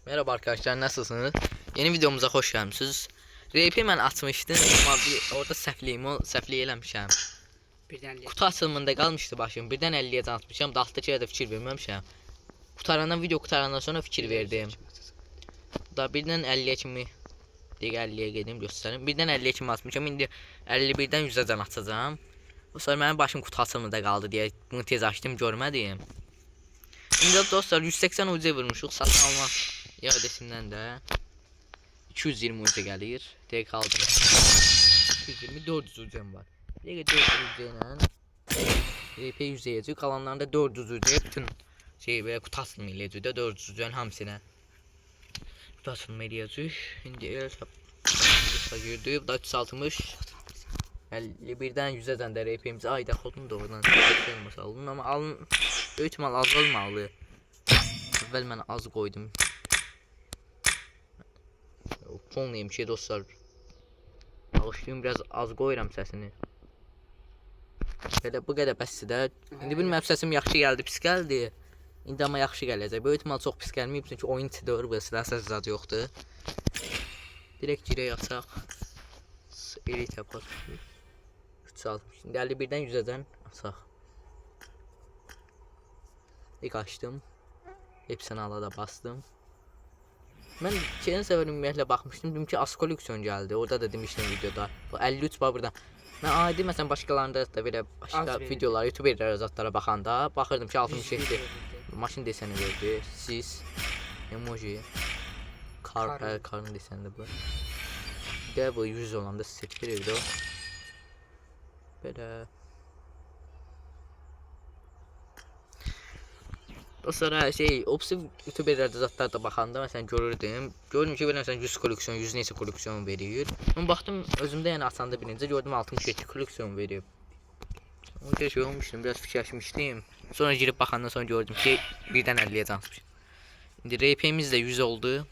Merhaba arkadaşlar, nasılsınız? Yeni videomuza hoş gelmişsiniz. RP mən açmışdım ama orada səhvliyi eləmişəm. Kutu açılımında qalmışdı başım. Birdən 50'ye atmışam. Daltdakı yerdə fikir verməmişəm. Video qutarandan sonra fikir verdim. Da birdən 50'ye kimi dəqiqə 50'ye gedim göstərim. Birdən 50'ye kimi atmışam. İndi 51'dən 100'ə atacağam. O sonra mənim başım kutu açılımında qaldı deyə bunu tez açdım, görmədim. İndi dostlar 180 UC vurmuşuq. Satın alma iadəsindən də 220 UC gəlir. Dəqiq aldım. 220 400 UC'm var. Dəqiq 400 UC ilə RP 100 yeyəcək. Qalanlarında 400 UC bütün belə kutu açılımı eləyəcək də 400 UC-nin hamısına. Kutu açılımı eləyəcək. İndi el girdi. Bu da 360 51'dən 100'ə də RP-imizi ayda xodunu doğrudan olmasın. Amma alın böyük ihtimal azalmalı. Əvvəl mən az qoydum. Fon neymiş dostlar. Alışdığım biraz az qoyuram səsini. Belə bu qədər bəsdir də. İndi bilmirəm səsim yaxşı gəldi, pis gəldi. İndi amma yaxşı gələcək. Böyük ihtimal çox pis gəlməyib çünki oyun içidir, bu silah səs zad yoxdur. Direkt girək açaq. Elite yapaq. 360. İndi 51'dən 100'ə açaq. İlk açdım. Hepsini alada bastım. Ben geçen sefer ümumiyyətlə baxmışdım. Dedim ki az koleksiyon gəldi. Orada da demişdim videoda. Bu 53 var burada. Ben adi məsələn başqalarında da belə başqa videolar, YouTube videoları zatlara baxanda baxırdım ki 67 maşın deseni verdi. Sis, emoji, karın deseni de bu. De bu 100 olanda set verirdi o. Belə. O sonra opsi YouTuber'larda zatlar da baxanda məsələn görürdüm. Gördüm ki məsələn 100 koleksiyon, 100 neçə koleksiyon verir. Ben baxdım özümdə yəni açanda birinci gördüm 67 koleksiyon verib. O şey olmuşdum, biraz fikirləşmişdim. Sonra girib baxandan sonra gördüm ki birdən 50'ye açmışım. İndi RP'miz də 100 oldu.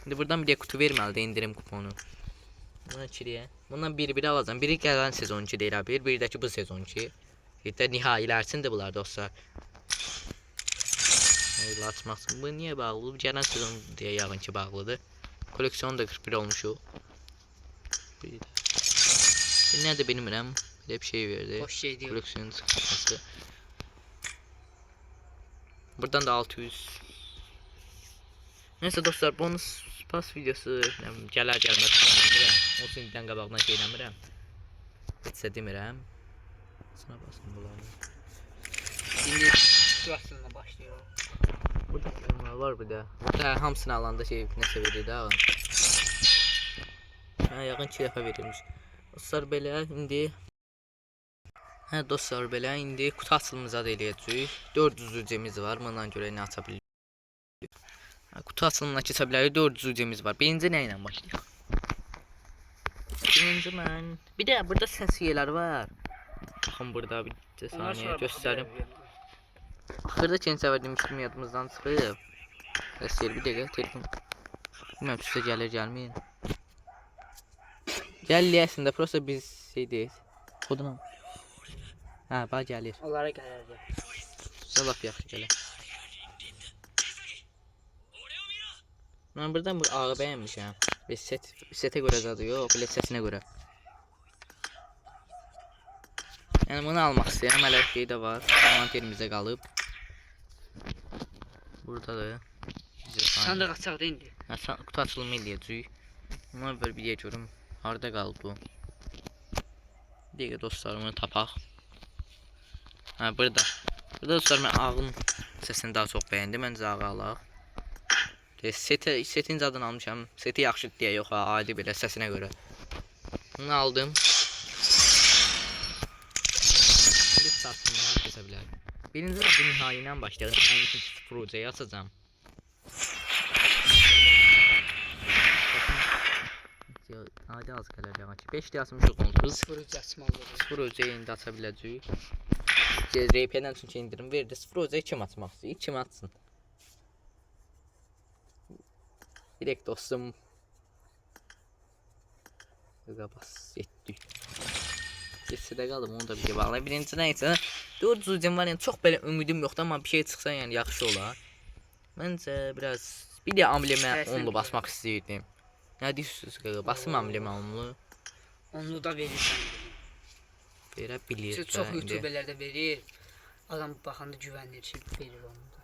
İndi buradan bir kutu verməlidir indirim kuponu. Buna içeriye. Bundan biri alacağım. Biri gələn sezon 2 deyil abi. Biri də ki bu sezon 2. Hatta nihailərsin də bunlar dostlar. Öyle atmazsın. Bu niye bağlı? Gələn sezon deyə yağın ki bağlıdır. Koleksiyon da 41 olmuş o. Nerede bilmirəm. Belə bir şey verdi. Boş şey değil. Koleksiyon sıkıntısı. Buradan da 600. Neyse dostlar, bonus pas videosu gələr gəlməz bilmirəm. Olsun ildən qabağından şey eləmirəm. Heç demirəm. Sana basın bunları. Şimdi şurasına başlıyor. Burada filmler var bir de. Burada hamısını alanda şey nəsə verir də. Yağın 2 dəfə verilmiş. Dostlar belə indi dostlar belə indi kutu açılımıza da eləyəcəyik. 400 UC-miz var. Bundan görə nə aça bilirik. Kutu açılımına keçə bilərik. 400 UC-miz var. Birinci nə ilə başlayaq? Birinci mən. Bir də burada səsiyələr var. Baxın burada bir saniyə göstərim. Axırda keçən səfər demişdim yadımızdan çıxıb. Səsiyər bir dəqiqə telefon. Bilməm sizə gəlir gəlməyin. Gəlir əslində prosta biz deyil. Koduna. Hə, bax gəlir. Onlara gəlir. Laf yaxşı gəlir. Mən buradan bu ağı bəyənmişəm. Setə görə zadı yox, bilet səsinə görə. Yəni bunu almaq istəyirəm, hələ şey də var. Mant yerimizdə qalıb. Burada da sandıq açaqda indi. Kutu açılımı eləyəcəyik. Buna bir yer görüm. Harada qaldı bu? Dəqiqə dostlarımı tapaq. Hə, burada. Burada dostlar mən ağın səsini daha çox bəyəndim. Məncə ağı alaq. Setin zadını almışam. Seti yaxşı deyə yox ha, adi belə səsinə görə. Bunu aldım. İndi satımdan keçə bilərim. Birinci də bu nihai ilə başlayalım. Mən ikinci 0 UC-yi açacağım. Adi az gələr yavaş. 5 də açmışıq onsuz. 0 UC açmalıdır. 0 UC-yi indi aça biləcəyik. RP-dən çünki indirim verdi. 0 UC-yi kim açmaq istəyir? Kim açsın? Direkt dostum. Bas etdik. Geçsədə qaldım, onu da bir bağlayayım. Birinci nəysə 400 UC var, yəni çox belə ümidim yoxdur, amma bir şey çıxsa yəni yaxşı olar. Məncə biraz Bir de amblemə Rəsmən onlu bir basmaq istəyirdim. Nə deyirsiniz qaqa? Basım amblemə onlu. Onu da verirsən. Verə bilir. Siz çox YouTuberlərdə verir. Adam baxanda güvənir ki, verir onu da.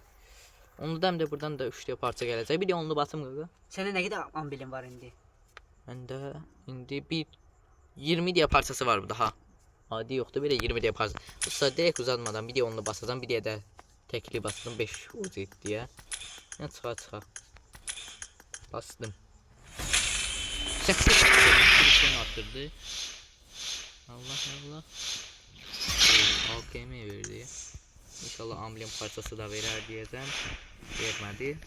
Onlu da həm də buradan da 3 parça gələcək. Bir də onlu basım qaqa. Səndə nə qədər amblem var indi? Məndə indi bir 20 deyə parçası var bu daha. Adi yoxdur, bir də 20 deyə parça. Usta direkt uzatmadan bir də onlu basacağam, bir də təkli bastım 5 uzet deyə. Yəni çıxa. Bastım. 8 artırdı. Allah. AKM verdi. İnşallah amblem parçası da verer diyeceğim. Vermedi.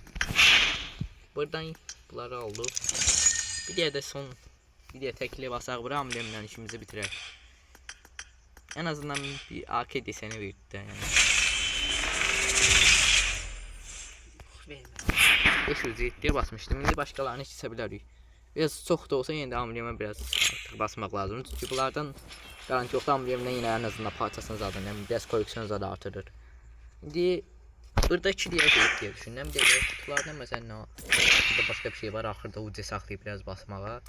Buradan bunları aldık. Bir de son bir de tekli basaq bura amblemle işimizi bitirer. En azından bir AK deseni verdi de yani. Vermə. 507'ye basmıştım. Şimdi başkalarını kesebiliriz. Biraz çok da olsa yine de ambleme biraz artık basmak lazım. Çünkü bunlardan garanti yoktu, amblemden yine en azından parçasını zaten yani biraz koleksiyonunuzu da artırır. Şimdi burada 2 diye diye düşündüm. Bir de kutulardan mesela burada başka bir şey var. Axırda ucu saxlayıb biraz basmağa.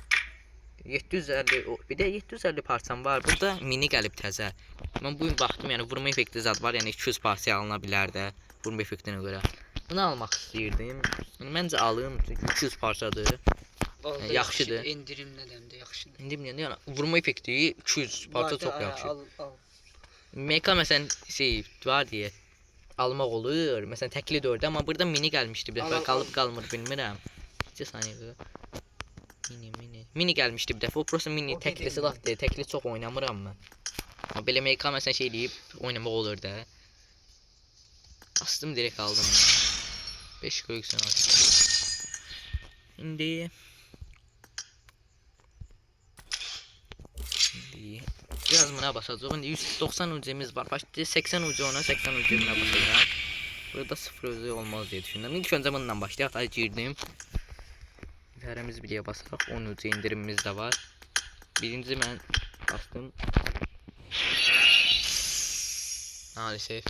750 bir de 750 parçam var. Burada mini gəlib təzə. Mən bu gün baxdım, yəni vurma effekti zad var. Yəni 200 parça alına bilər də vurma effektinə görə. Bunu almaq istəyirdim. Yəni məncə alım, çünki 200 parçadır. Yəni, yaxşıdır. İndirim nədən də yaxşıdır. İndirim yəni vurma effekti 200 parça çox yaxşı. Al. Meka məsələn şey var deyə almaq olur. Məsələn təkli 4, amma burada mini gəlmişdi. Bir dəfə qalıb qalmır bilmirəm. 2 saniyə. Mini gəlmişdi bir dəfə. O prosta mini təklisi latdı. Təkli çox oynamıram mən. Amma belə meka məsələn şey deyib oynamaq olur da. Bastım direkt aldım. 5 koleksiyon aldım. İndi biraz buna basacağıq. İndi 190 ucumuz var. Başta 80 ucu ona, 80 ucu buna basacağım. Burada 0 ucu olmaz diye düşündüm. İlk önce bundan başlayaq. Ay girdim. Hərəmiz bir deyə basaraq 10 ucu indirimimiz də var. Birinci mən bastım. Maalesef.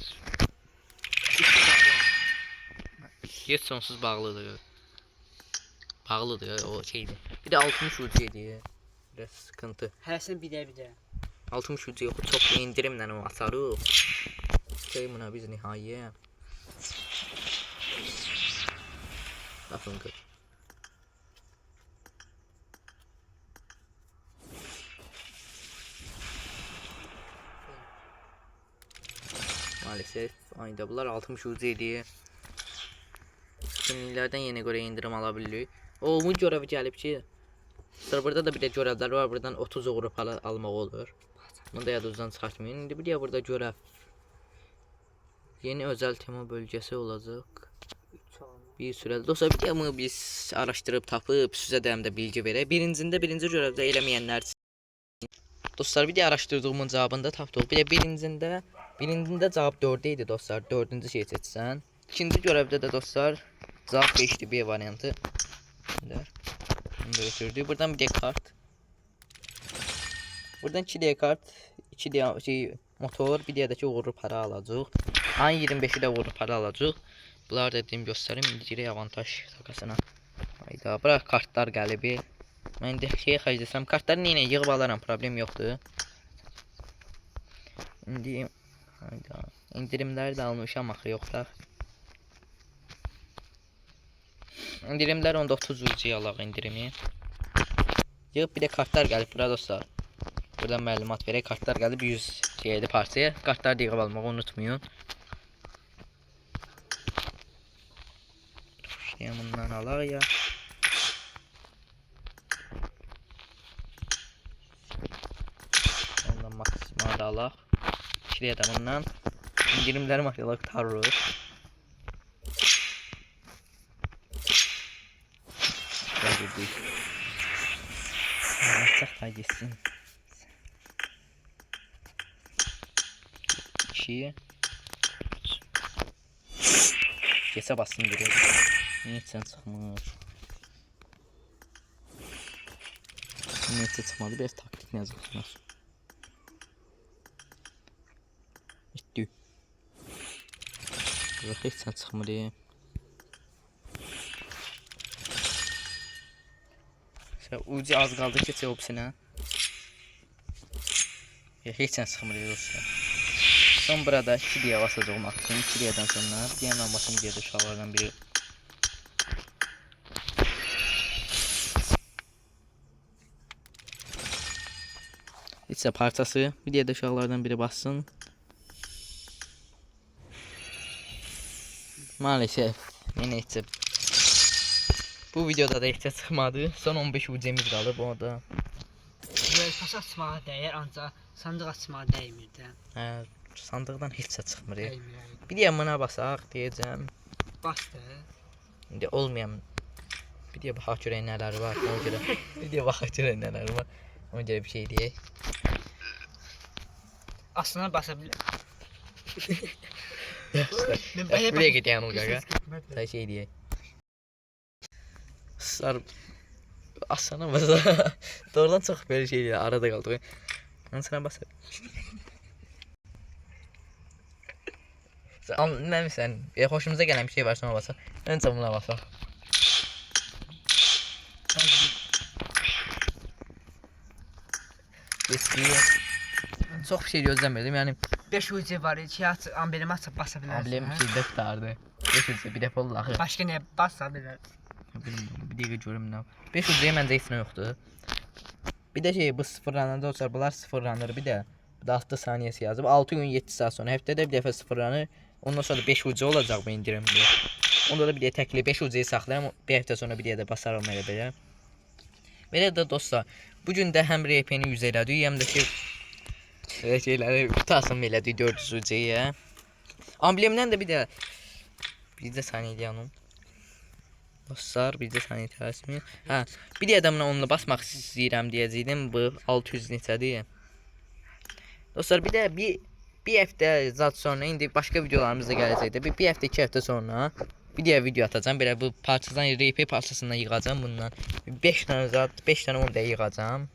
Yer sonsuz bağlıdır. Bağlıdır o şeydir. Bir de 60 ucu diye. Biraz sıkıntı. Hərəsini bir də. 60 ucu yox, çox indirimlə o atarıq. Şey buna biz nihayət. Baxın ki. Maalesef ayda bunlar 60 ucu idi. Günlərdən yenə görə indirim ala bilirik. O bu görəvi gəlib ki, serverda da bir də görevlər var. Buradan 30 uğur almaq olur. Bunu da yadınızdan çıxartmayın. İndi bir də burada görev. Yeni özel tema bölgəsi olacaq. Bir sürədə. Dostlar bir də bunu biz araşdırıb tapıb sizə də həm də bilgi verək. Birinci görevdə eləməyənlər üçün. Dostlar bir də araşdırdığımın cavabını da tapdıq. Bir də birincində cavab 4 idi dostlar. 4-cü şey seçsən. İkinci görevdə də dostlar cavab 5'ti B variantı. Bunu da götürdük. Buradan bir de kart. Buradan 2D kart, 2D şey motor, bir də ki uğurlu para alacaq. Ayın 25'i də uğurlu para alacaq. Bunlar da dedim göstərim. İndi girək avantaj takasına. Hayda, bırak kartlar gəlib. Mən indi şey xərcləsəm kartları yenə yığıb alaram, problem yoxdur. İndi hayda, indirimləri də almışam axı yoxlar. İndirimlər onda 30 ucuya alaq indirimi. Yığıb bir də kartlar gəlib bura dostlar. Buradan məlumat verək. Kartlar gəlib 100 şeydi parçaya. Kartları yığıb almağı unutmayın. Şimdi bundan alaq ya. Ondan maksimal da alaq. İkiyə də bundan. İndirimləri maksimal tutarıq. Açaq da geçsin. 2 Geçə bassın direkt. Neçə çıxmır. Neçə çıxmadı, biraz taktik yazılsınlar. Bitdi. Burada heç çıxmır. Ucu az qaldı ki, çöpsünə. Heç nə sıxmır dostlar. Son burada 2 diyə basacaq maksimum. 2 diyədən sonra diğer lambasını gedir uşaqlardan biri. Heç parçası bir diyə də uşaqlardan biri bassın. Maalesef yine heç bu videoda da heç çıxmadı. Son 15 ucemiz qalıb o da. Pas açmağa dəyər, ancaq sandıq açmağa dəymir də. Hə, sandıqdan heç çıxmır. Dəymir. Bir diyə buna basaq deyəcəm. Bas da. İndi olmayan bir diyə baxaq görək nələr var. Ona görə bir diyə baxaq görək nələr var. Ona görə bir şey deyək. Aslına basa bilər. Buraya gidiyorum gaga. Sen şey diye. Sar asana basa. Doğrudan çok böyle şeyler arada kaldı. Ben sana basa. Sen sen hoşumuza gelen bir şey var sonra basa. Ben buna basa. Eskiye. Çok bir şey gözlemedim yani. 5 ucu var, 2 aç, ambelimi açıb basa bilərsən. Amblem şeydə tutardı. 5 ucu bir dəfə oldu axı. Başqa nə basa bilər. Bilmiyorum, bir dəqiqə görüm nə. 5 ucuya məncə heç nə yoxdur. Bir də şey bu sıfırlananda olsa bunlar sıfırlanır bir də. Bu da 6 saniyəsi yazıb. 6 gün 7 saat sonra həftədə bir dəfə sıfırlanır. Ondan sonra da 5 ucu olacaq bu indirimli. Onda da bir dəfə təkli 5 ucuyu saxlayıram. Bir həftə sonra bir də basarım elə belə. Belə də dostlar, bu gün də həm RP-ni 100 elədik, həm də ki şeyləri tutasım elədik 400 ucuya. Amblemdən də bir də saniyə yanım. Dostlar, bir də saniyə tərəsmi. Hə, bir də adamla onunla basmaq istəyirəm deyəcəydim. Bu 600 neçədir. Dostlar, bir də bir həftə zat sonra indi başqa videolarımız da gələcəkdir. Bir həftə 2 həftə sonra bir diğer video atacağım. Belə bu parçadan RP parçasından yığacağım bundan. 5 tane zat, 5 tane 10 dəyə yığacağım.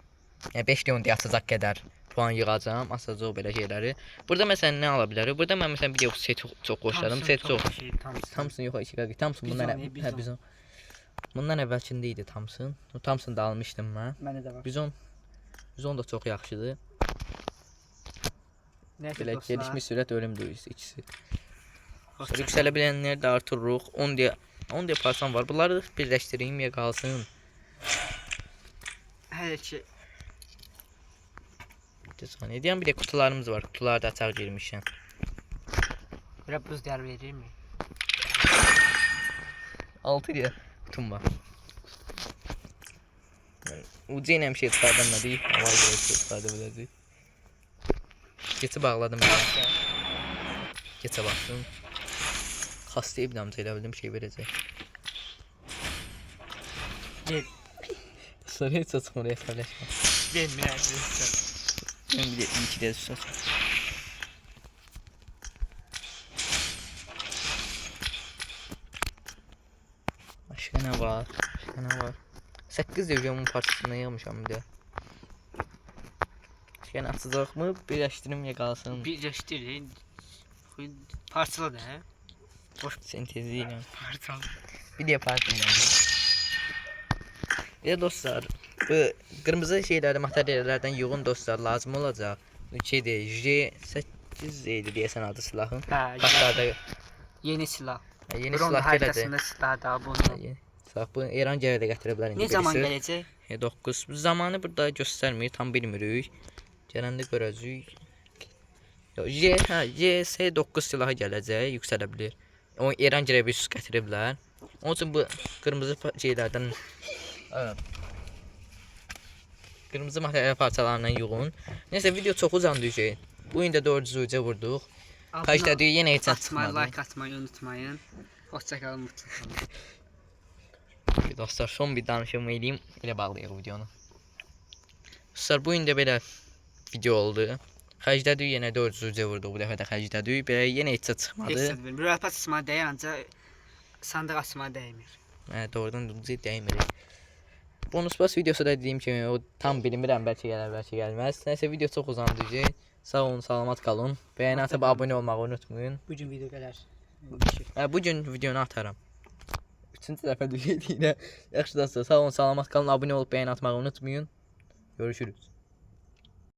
Yəni 5 də 10 dəyə atacaq qədər puan yığacağım. Asacaq belə şeyləri. Burada məsələn nə ala bilərik? Burada mən məsələn bir set çox xoşladım. Set çox. Thompson yox, iki qəqi. Thompson bundan hə bizon. Bundan əvvəlkində idi Thompson. O Thompson da almışdım mən. Məndə də var. Bizon da çox yaxşıdır. Belə gelişmiş sürət ölümdür ikisi. Yüksələ bilənlər də artırırıq. 10 deyə parçam var. Bunları birləşdireyim ya qalsın. Hələ ki deyəm bir də kutularımız var. Kutuları da açaq girmişəm. belə buz dəyər verirmi? 6 deyə kutum var. Ucu ilə bir şey çıxardım da deyil. Hava görə bir şey çıxardı biləcək. Keçi bağladım. Keçə baxdım. Xastayıb damca elə bildim şey verəcək. Gel. Sonra heç çıxmır əsəbləşmə. Vermirəm. Ben bir de iyi ki de sus. Başka ne var? 8 devriyomun parçasını yığmışam bir de. Başka ne atacaq mı? Birləşdirim ya qalsın. Birləşdir. Parçala da. Boş senteziyle. Parçala. Bir de parçalayalım. Bir de dostlar, bu kırmızı şeyləri, materyallərdən yığın dostlar lazım olacaq. Şeydir, J8 idi deyəsən adı silahın. Başlarda yeni silah. Yeni silah gələcək. Silah da bunu. Silah bu İran gələ də gətirə bilər indi. Ne zaman gələcək? 9. Zamanı burada göstərmir, tam bilmirik. Gələndə görəcəyik. JS9 silahı gələcək, yüksələ bilər. O İran gələ bir sus gətirə bilər. Onun üçün bu qırmızı şeylərdən kırmızı materyal parçalarından yığın. Neyse video çok uzandı. Bu gün də 400 uca vurduq. Kaçta diyor yenə heç çıxmadı. Like atmayı unutmayın. Hoşça kalın. Dostlar son bir danışımı eləyim. Elə bağlayaq videonu. Dostlar bu gün də belə video oldu. Xərcdə diyor yenə 400 uca vurduq. Bu dəfə də xərcdə diyor. Belə yenə heç çıxmadı. Rüyat açmağa dəyə ancaq sandıq açmağa dəymir. Doğrudan uca dəymir. Bonus pas videosu da dediyim kimi o tam bilmirəm bəlkə gələr, bəlkə gəlməz. Nəysə video çox uzandı. Sağ olun, salamat qalın. Bəyəni atıb abunə olmağı unutmayın. Bu gün video gələr. Bu gün videonu atarım. kaçıncı dəfə düşür yine. Yaxşı dostlar, sağ olun, salamat qalın, abunə olub beğen atmağı unutmayın. Görüşürüz.